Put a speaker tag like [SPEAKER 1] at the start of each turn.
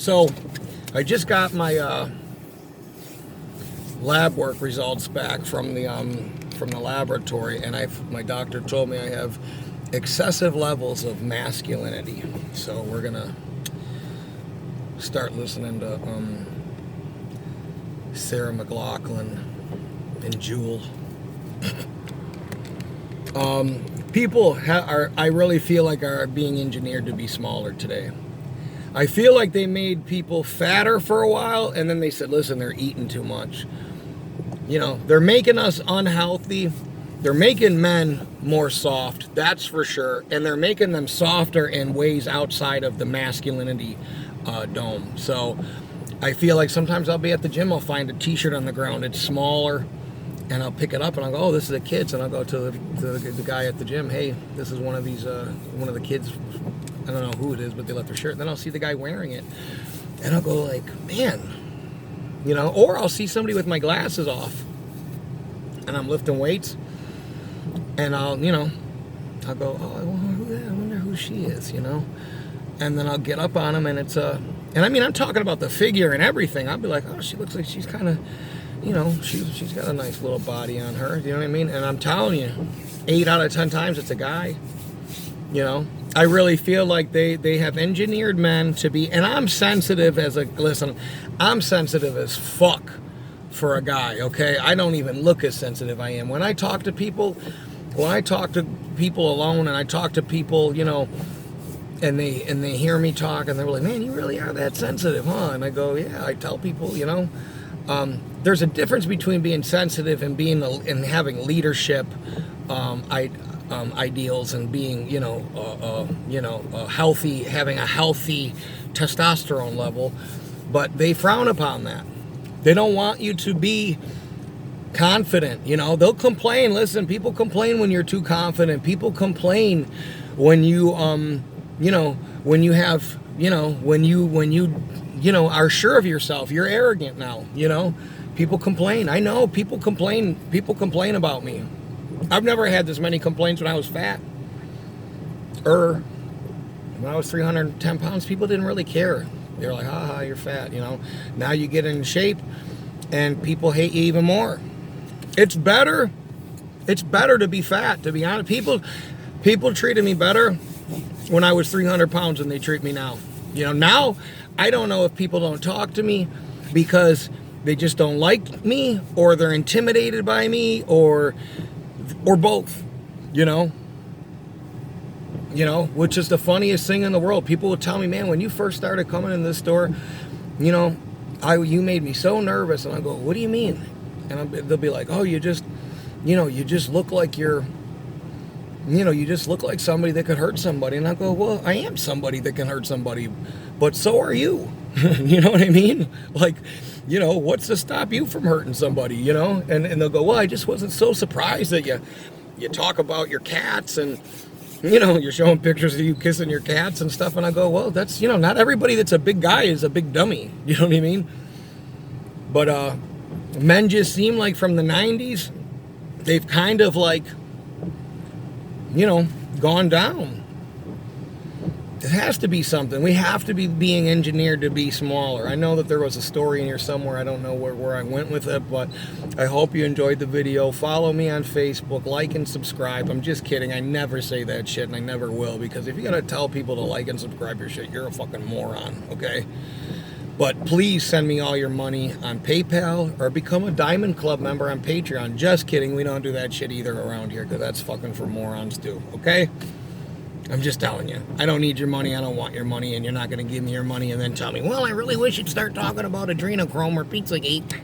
[SPEAKER 1] So I just got my lab work results back from the laboratory, and my doctor told me I have excessive levels of masculinity. So we're gonna start listening to Sarah McLachlan and Jewel. People I really feel like are being engineered to be smaller today. I feel like they made people fatter for a while, and then they said, listen, they're eating too much. You know, they're making us unhealthy. They're making men more soft, that's for sure. And they're making them softer in ways outside of the masculinity dome. So I feel like sometimes I'll be at the gym, I'll find a t-shirt on the ground, it's smaller, and I'll pick it up and I'll go, oh, this is the kids. And I'll go to the guy at the gym, hey, this is one of the kids, I don't know who it is, but they left their shirt. And then I'll see the guy wearing it, and I'll go like, man, you know, or I'll see somebody with my glasses off, and I'm lifting weights, and I'll go, oh, I wonder who she is, you know, and then I'll get up on him, and it's and I mean, I'm talking about the figure and everything. I'll be like, oh, she looks like she's kind of, you know, she's got a nice little body on her, you know what I mean? And I'm telling you, 8 out of 10 times it's a guy, you know. I really feel like they have engineered men to be, and I'm sensitive I'm sensitive as fuck for a guy, okay? I don't even look as sensitive I am. When I talk to people alone, and I talk to people, you know, and they hear me talk, and they're like, man, you really are that sensitive, huh? And I go, yeah, I tell people, you know, there's a difference between being sensitive and and having leadership ideals, and being, healthy, having a healthy testosterone level, but they frown upon that. They don't want you to be confident, you know. They'll complain. Listen, people complain when you're too confident. People complain when you, when you have, when you are sure of yourself. You're arrogant now, you know. People complain. I know people complain. People complain about me. I've never had this many complaints when I was fat. When I was 310 pounds, people didn't really care. They were like, haha, you're fat, you know. Now you get in shape, and people hate you even more. It's better to be fat, to be honest. People treated me better when I was 300 pounds than they treat me now. You know, now, I don't know if people don't talk to me because they just don't like me, or they're intimidated by me, or both, you know, which is the funniest thing in the world. People will tell me, man, when you first started coming in this store, you know, you made me so nervous. And I go, what do you mean? And they'll be like, oh, you just look like you just look like somebody that could hurt somebody. And I go, well, I am somebody that can hurt somebody, but so are you. You know what I mean? Like, you know, what's to stop you from hurting somebody, you know? And they'll go, well, I just wasn't so surprised that you talk about your cats, and, you know, you're showing pictures of you kissing your cats and stuff. And I go, well, that's, you know, not everybody that's a big guy is a big dummy. You know what I mean? But men just seem like from the 90s, they've kind of like, you know, gone down. It has to be something. We have to be being engineered to be smaller. I know that there was a story in here somewhere. I don't know where I went with it, but I hope you enjoyed the video. Follow me on Facebook, like and subscribe. I'm just kidding. I never say that shit, and I never will, because if you gotta tell people to like and subscribe your shit, you're a fucking moron, okay? But please send me all your money on PayPal, or become a Diamond Club member on Patreon. Just kidding. We don't do that shit either around here, because that's fucking for morons too, okay? I'm just telling you. I don't need your money. I don't want your money, and you're not going to give me your money and then tell me, well, I really wish you'd start talking about adrenochrome or Pizzagate.